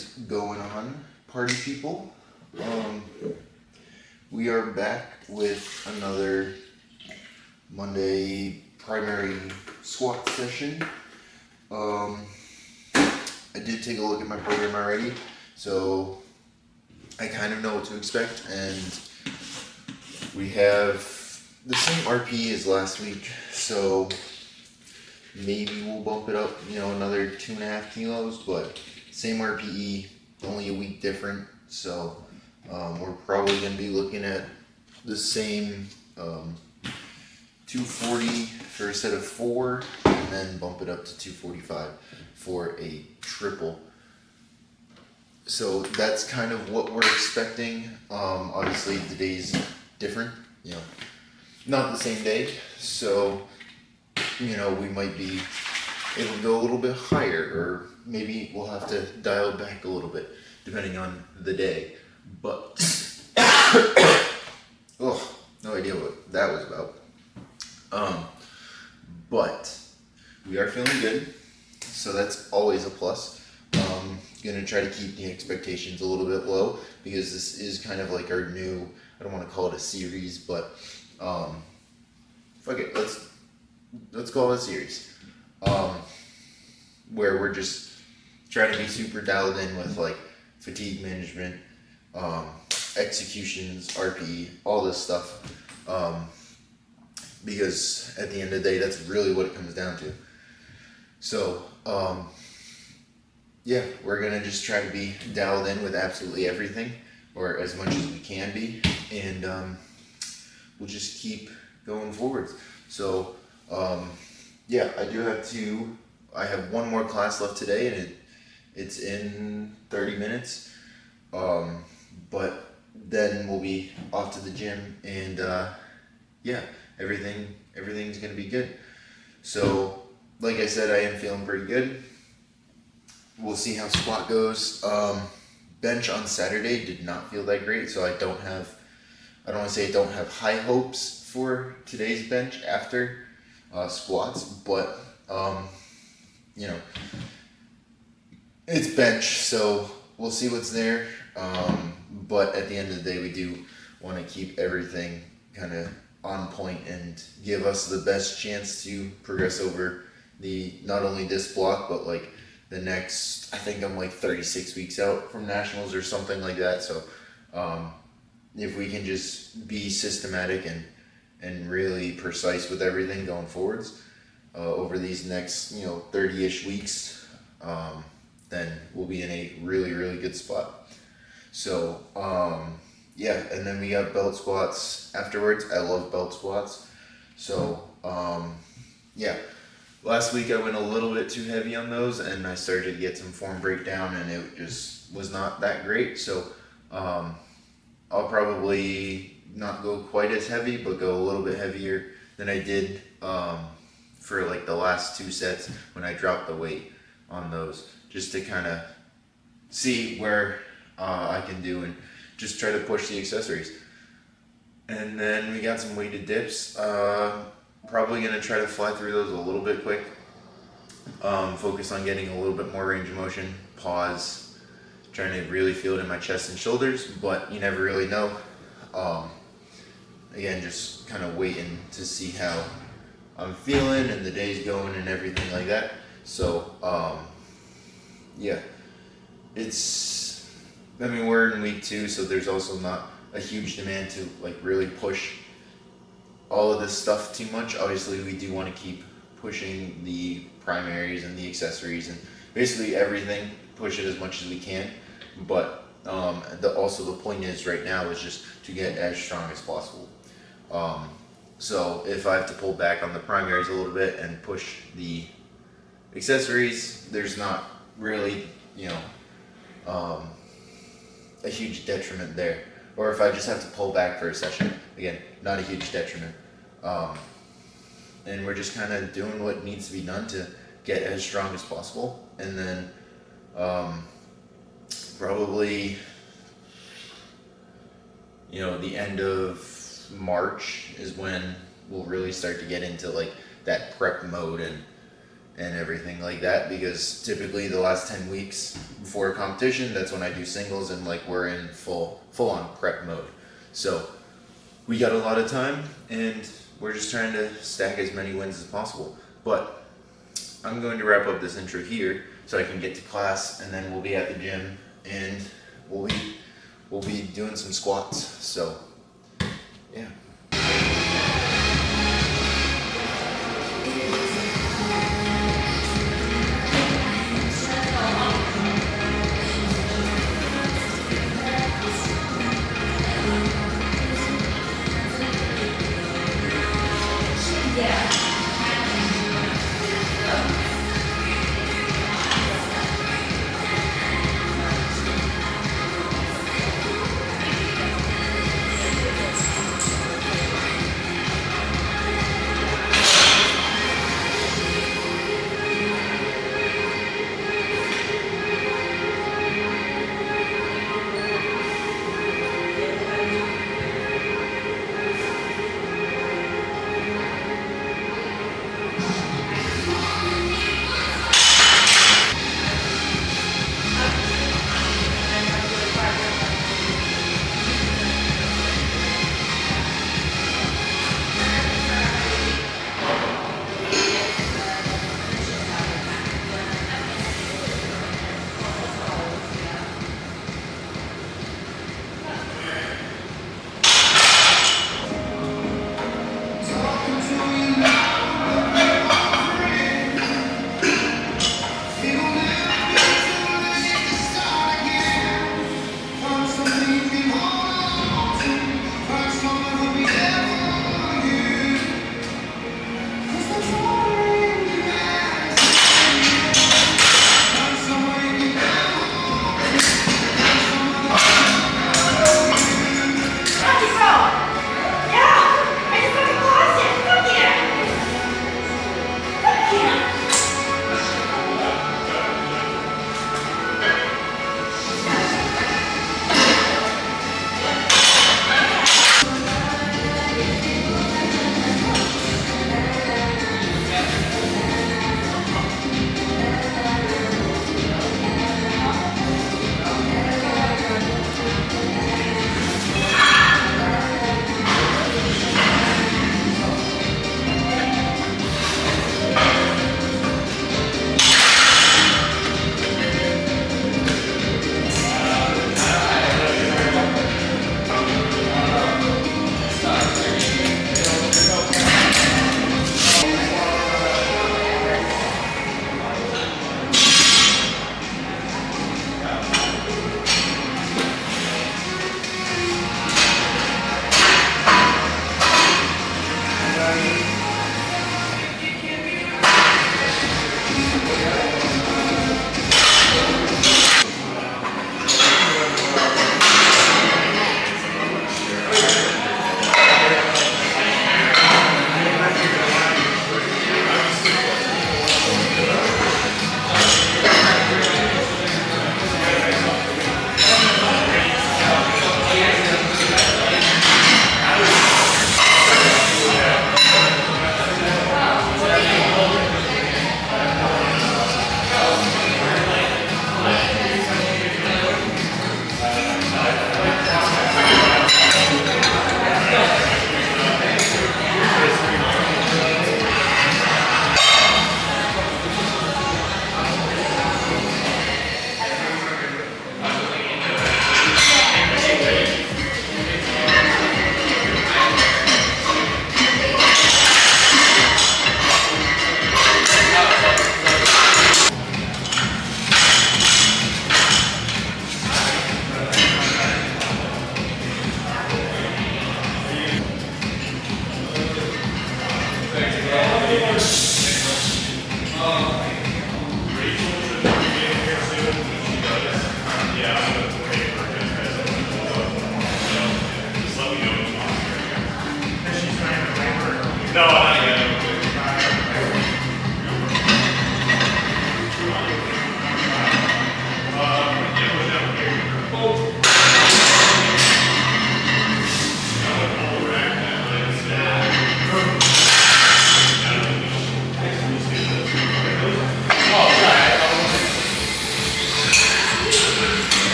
is going on, party people? We are back with another Monday primary squat session. I did take a look at my program already, so I kind of know what to expect, and we have the same RP as last week, so maybe we'll bump it up, another 2.5 kilos, but same RPE, only a week different, so we're probably going to be looking at the same 240 for a set of 4, and then bump it up to 245 for a triple. So that's kind of what we're expecting. Obviously the day's different, not the same day, so we might be able to go a little bit higher, or maybe we'll have to dial back a little bit depending on the day. But oh, no idea what that was about. But we are feeling good, so that's always a plus. Gonna try to keep the expectations a little bit low, because this is kind of like our new, I don't want to call it a series, but fuck it, let's call it a series, where we're just trying to be super dialed in with like fatigue management, executions, RPE, all this stuff, because at the end of the day, that's really what it comes down to. So yeah, we're gonna just try to be dialed in with absolutely everything, or as much as we can be, and we'll just keep going forwards. So yeah, I have one more class left today, and it's in 30 minutes, but then we'll be off to the gym, and yeah, everything's gonna be good. So like I said, I am feeling pretty good. We'll see how squat goes. Bench on Saturday did not feel that great, so I don't want to say I don't have high hopes for today's bench after squats, but it's bench, so we'll see what's there. But at the end of the day, we do want to keep everything kind of on point and give us the best chance to progress over not only this block, but like the next, I think I'm like 36 weeks out from nationals or something like that. So if we can just be systematic and really precise with everything going forwards over these next 30-ish weeks, then we'll be in a really, really good spot. So yeah, and then we got belt squats afterwards. I love belt squats. So yeah, last week I went a little bit too heavy on those, and I started to get some form breakdown, and it just was not that great. So I'll probably not go quite as heavy, but go a little bit heavier than I did for like the last 2 sets when I dropped the weight on those, just to kind of see where I can do and just try to push the accessories. And then we got some weighted dips. Probably going to try to fly through those a little bit quick. Focus on getting a little bit more range of motion. Pause. Trying to really feel it in my chest and shoulders, but you never really know. Again, just kind of waiting to see how I'm feeling and the day's going and everything like that. So, yeah. We're in week 2, so there's also not a huge demand to like really push all of this stuff too much. Obviously, we do want to keep pushing the primaries and the accessories and basically everything, push it as much as we can. But also the point is right now is just to get as strong as possible. So if I have to pull back on the primaries a little bit and push the accessories, there's not really, a huge detriment there. Or if I just have to pull back for a session, again, not a huge detriment. And we're just kind of doing what needs to be done to get as strong as possible. And then probably, the end of March is when we'll really start to get into like that prep mode and and everything like that, because typically the last 10 weeks before a competition, that's when I do singles, and like we're in full on prep mode. So we got a lot of time, and we're just trying to stack as many wins as possible. But I'm going to wrap up this intro here so I can get to class, and then we'll be at the gym, and we'll be doing some squats. So yeah.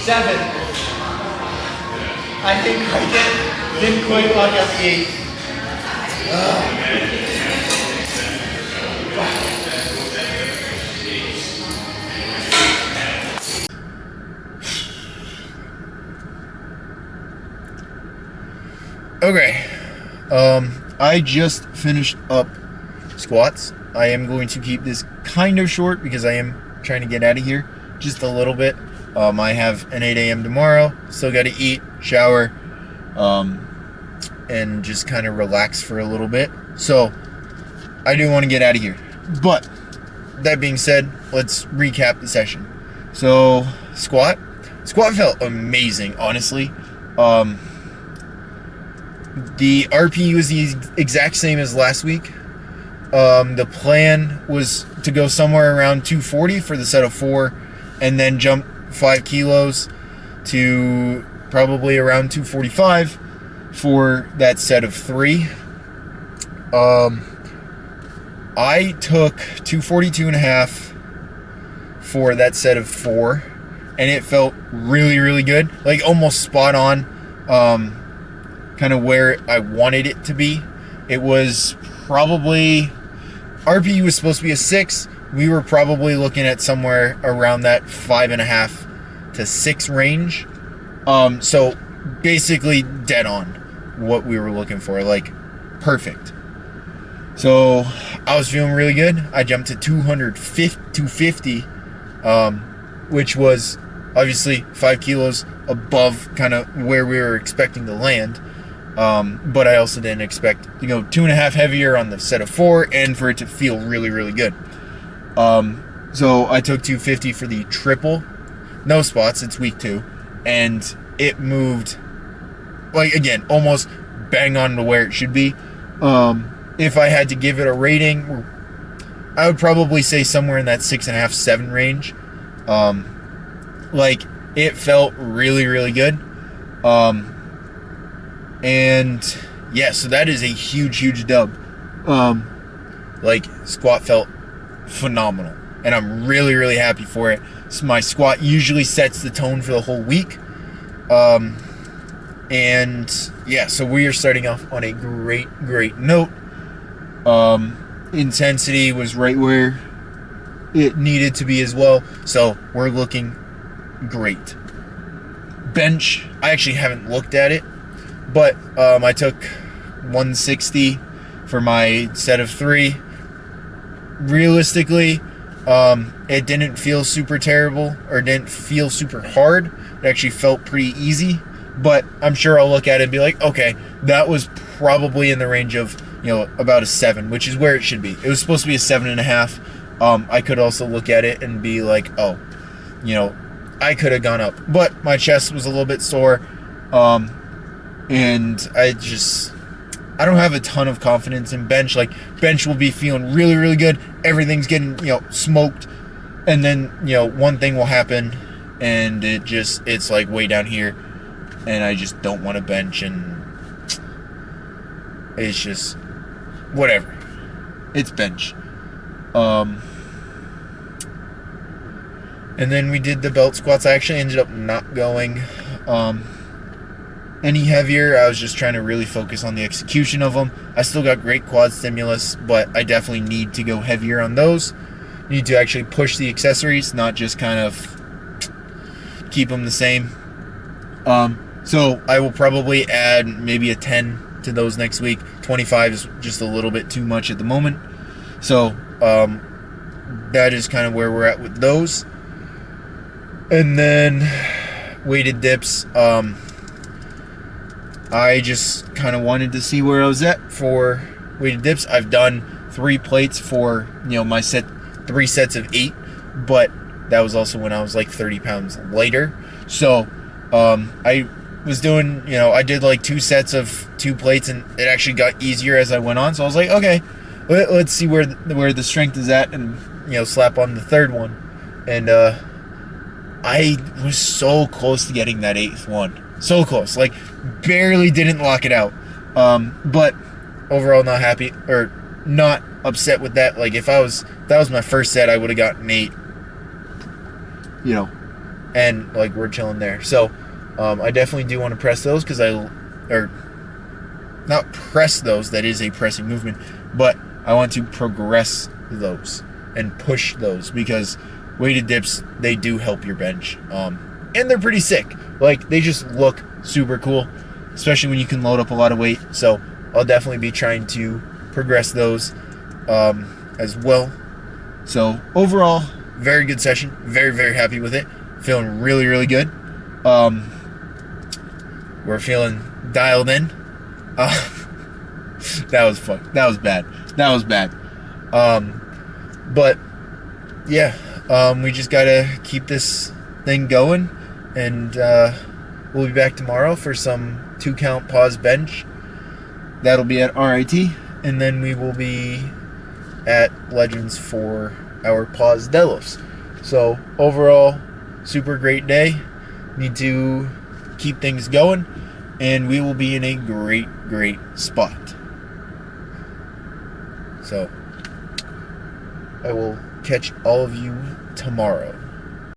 Seven. I think I didn't quite lock out the 8. Okay, I just finished up squats. I am going to keep this kind of short because I am trying to get out of here just a little bit. I have an 8 a.m. tomorrow. Still got to eat, shower, and just kind of relax for a little bit. So I do want to get out of here. But that being said, let's recap the session. So squat felt amazing, honestly. The RPE was the exact same as last week. The plan was to go somewhere around 240 for the set of 4, and then jump 5 kilos to probably around 245 for that set of 3. I took 242.5 for that set of 4, and it felt really, really good. Like almost spot on, kind of where I wanted it to be. It was probably, RPE was supposed to be a 6. We were probably looking at somewhere around that 5.5 to 6 range. So basically dead on what we were looking for, like perfect. So I was feeling really good. I jumped to 250, which was obviously 5 kilos above kind of where we were expecting to land. But I also didn't expect to go 2.5 heavier on the set of 4 and for it to feel really, really good. So I took 250 for the triple. No spots, it's week 2. And it moved, like, again, almost bang on to where it should be. If I had to give it a rating, I would probably say somewhere in that 6.5, 7 range. Like, it felt really, really good. And yeah, so that is a huge, huge dub. Like, squat felt phenomenal, and I'm really, really happy for it. So my squat usually sets the tone for the whole week. And yeah, so we are starting off on a great, great note. Intensity was right where it needed to be as well, so we're looking great. Bench, I actually haven't looked at it, but I took 160 for my set of 3. Realistically, it didn't feel super terrible or didn't feel super hard. It actually felt pretty easy, but I'm sure I'll look at it and be like, okay, that was probably in the range of, about a 7, which is where it should be. It was supposed to be a 7.5. I could also look at it and be like, oh, I could have gone up, but my chest was a little bit sore, and I don't have a ton of confidence in bench. Like, bench will be feeling really, really good. Everything's getting, smoked. And then, one thing will happen and it's like way down here, and I just don't want to bench, and it's just whatever. It's bench. And then we did the belt squats. I actually ended up not going any heavier. I was just trying to really focus on the execution of them. I still got great quad stimulus, but I definitely need to go heavier on those. Need to actually push the accessories, not just kind of keep them the same. So I will probably add maybe a 10 to those next week. 25 is just a little bit too much at the moment. So that is kind of where we're at with those. And then weighted dips. I just kind of wanted to see where I was at for weighted dips. I've done 3 plates for, my 3 sets of 8, but that was also when I was like 30 pounds lighter. So I was doing, I did like 2 sets of 2 plates, and it actually got easier as I went on. So I was like, okay, let's see where the strength is at, and slap on the 3rd one. And I was so close to getting that 8th one. So close, like barely didn't lock it out. But overall, not happy or not upset with that. Like if that was my first set, I would have gotten 8. And like we're chilling there. So I definitely do want to press those not press those. That is a pressing movement, but I want to progress those and push those, because weighted dips, they do help your bench. And they're pretty sick. Like, they just look super cool, especially when you can load up a lot of weight. So I'll definitely be trying to progress those as well. So overall, very good session. Very, very happy with it. Feeling really, really good. We're feeling dialed in. That was fun. That was bad. But yeah, we just gotta keep this thing going, and we'll be back tomorrow for some 2-count pause bench. That'll be at RIT, and then we will be at Legends for our pause deadlifts. So overall, super great day. Need to keep things going, and we will be in a great spot. So I will catch all of you tomorrow.